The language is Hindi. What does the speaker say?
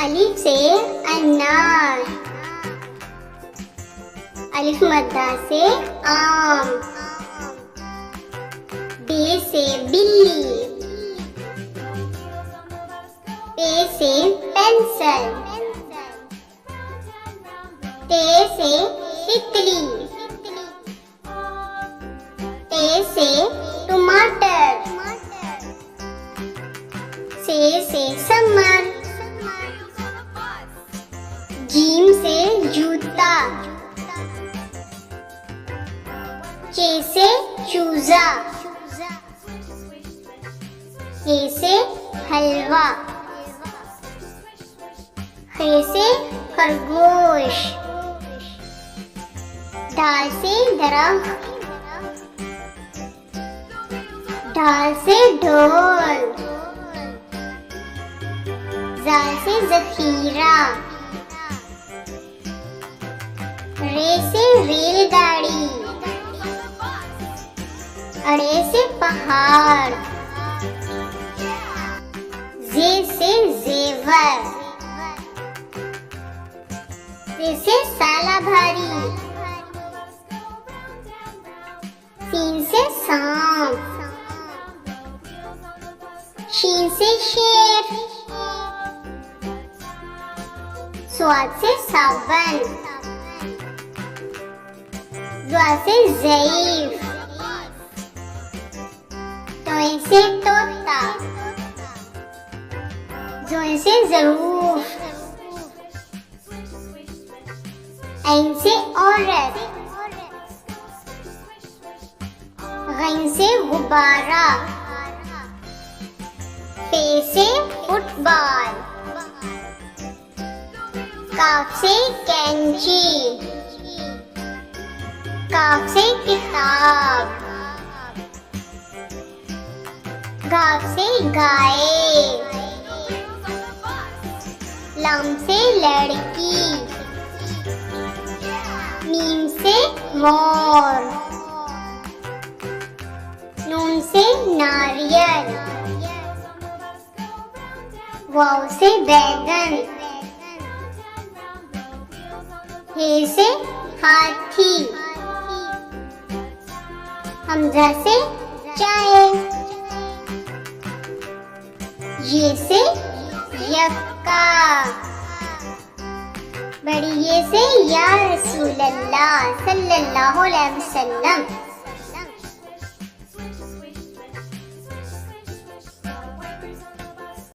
अलिफ से अनार, अलिफ मद्दा से आम, बे से बिल्ली, पे से पेंसिल, ते से तितली, टे से टमाटर, से समर, जीम से जूता, चे से चूजा, के से हलवा, खे से खरगोश, दाल से दरख्त, ढाल से ढोल, जाल से जखीरा, रे से रेलगाड़ी, अड़े से पहाड़, जे से जेवर, से साला भारी, सीन से सांप, शीन से शेर, स्वाद से सावन, ज़ा से ज़ईफ, तोए से तोता, ज़ोए से ज़रूफ, ऐन से औरत, गैन से गुब्बारा, पे से फुटबॉल, काफ से कैंची, काफ से किताब, गाफ से गाय, लाम से लड़की, मीम से मोर, नून से नारियल, वाव से बैगन, हे से हाथी, हमजा से चाय, ये से यक्का, बड़ी ये से या रसूल अल्लाह सल्लल्लाहु अलैहि वसल्लम।